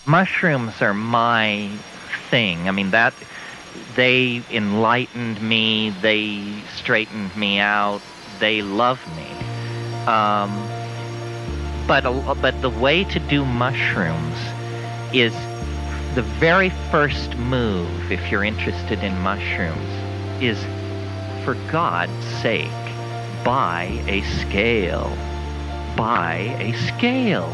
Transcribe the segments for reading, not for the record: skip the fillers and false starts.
Mushrooms are my thing. I mean, they enlightened me, they straightened me out, they love me. But the way to do mushrooms is the very first move, if you're interested in mushrooms, is, for God's sake, buy a scale. Buy a scale.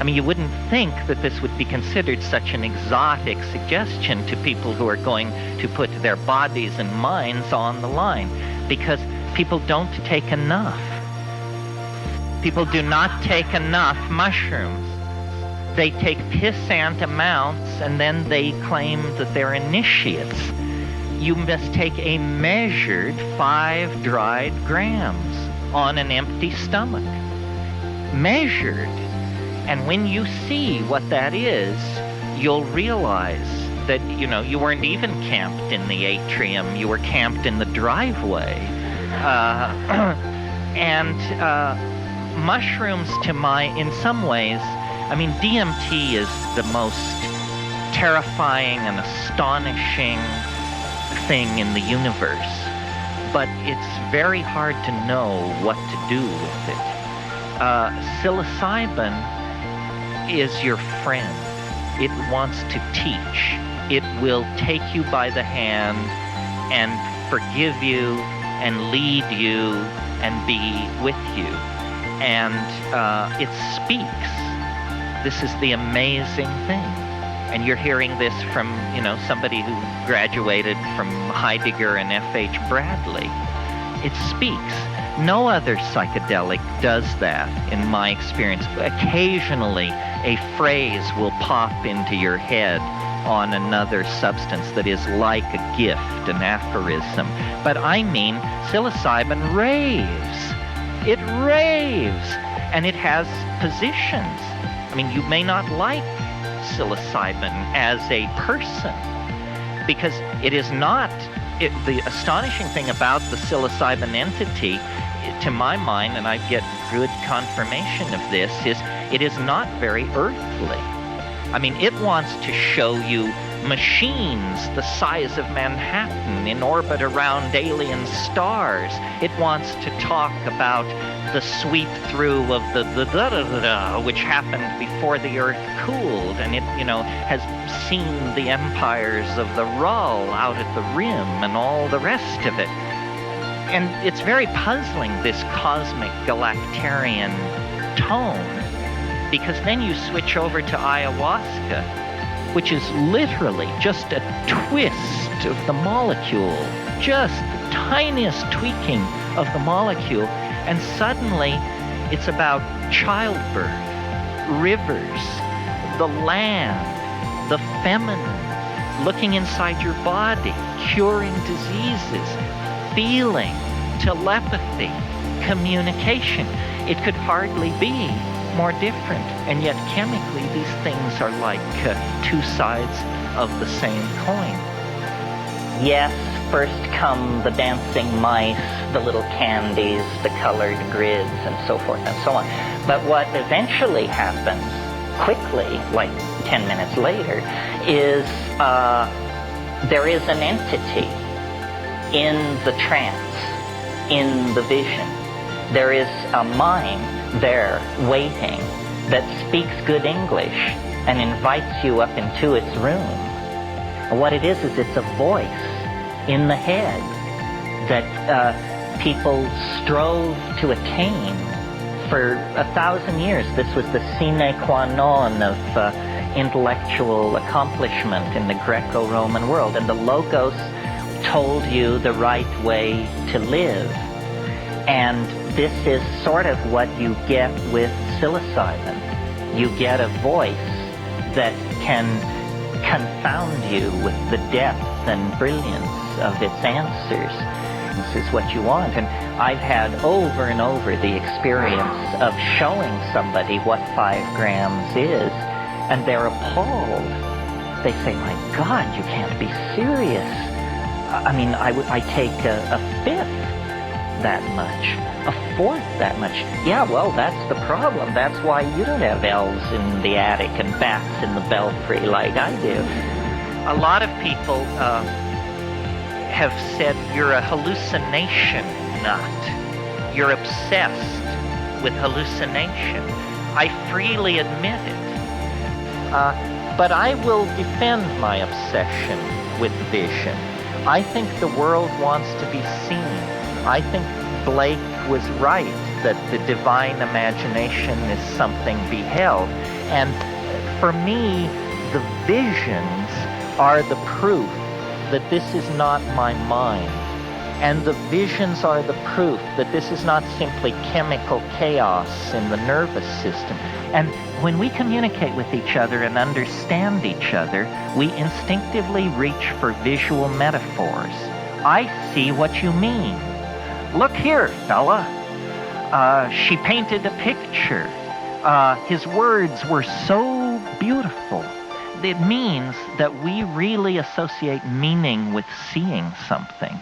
I mean, you wouldn't think that this would be considered such an exotic suggestion to people who are going to put their bodies and minds on the line, because people don't take enough. People do not take enough mushrooms. They take pissant amounts and then they claim that they're initiates. You must take a measured 5 dried grams on an empty stomach. Measured. And when you see what that is, you'll realize that, you weren't even camped in the atrium, you were camped in the driveway. Mushrooms in some ways, I mean, DMT is the most terrifying and astonishing thing in the universe, but it's very hard to know what to do with it. Psilocybin is your friend. It wants to teach. It will take you by the hand and forgive you and lead you and be with you. And it speaks. This is the amazing thing. And you're hearing this from, somebody who graduated from Heidegger and F.H. Bradley. It speaks. No other psychedelic does that, in my experience. Occasionally, a phrase will pop into your head on another substance that is like a gift, an aphorism. But I mean, psilocybin raves. It raves. And it has positions. I mean, you may not like psilocybin as a person, because it is not... the astonishing thing about the psilocybin entity, to my mind, and I get good confirmation of this, is it is not very earthly. I mean, it wants to show you machines the size of Manhattan in orbit around alien stars. It wants to talk about the sweep through of the which happened before the Earth cooled, and it, has seen the empires of the Rull out at the rim and all the rest of it. And it's very puzzling, this cosmic galactarian tone, because then you switch over to ayahuasca, which is literally just a twist of the molecule, just the tiniest tweaking of the molecule, and suddenly it's about childbirth, rivers, the land, the feminine, looking inside your body, curing diseases, feeling, telepathy, communication. It could hardly be more different, and yet chemically these things are like two sides of the same coin. Yes, first come the dancing mice, the little candies, the colored grids, and so forth and so on. But what eventually happens, quickly, like 10 minutes later, is there is an entity in the trance, in the vision. There is a mind there waiting that speaks good English and invites you up into its room. And what it is it's a voice in the head that people strove to attain for 1,000 years. This was the sine qua non of intellectual accomplishment in the Greco-Roman world, and the Logos told you the right way to live. And this is sort of what you get with psilocybin. You get a voice that can confound you with the depth and brilliance of its answers. This is what you want. And I've had over and over the experience of showing somebody what 5 grams is, and they're appalled. They say, my God, you can't be serious. I mean, I take a fifth. that much, a fourth that much. Yeah, well, that's the problem. That's why you don't have elves in the attic and bats in the belfry like I do. A lot of people have said you're a hallucination nut. You're obsessed with hallucination. I freely admit it. But I will defend my obsession with vision. I think the world wants to be seen. I think Blake was right that the divine imagination is something beheld. And for me, the visions are the proof that this is not my mind. And the visions are the proof that this is not simply chemical chaos in the nervous system. And when we communicate with each other and understand each other, we instinctively reach for visual metaphors. I see what you mean. Look here, fella. She painted a picture. His words were so beautiful. It means that we really associate meaning with seeing something.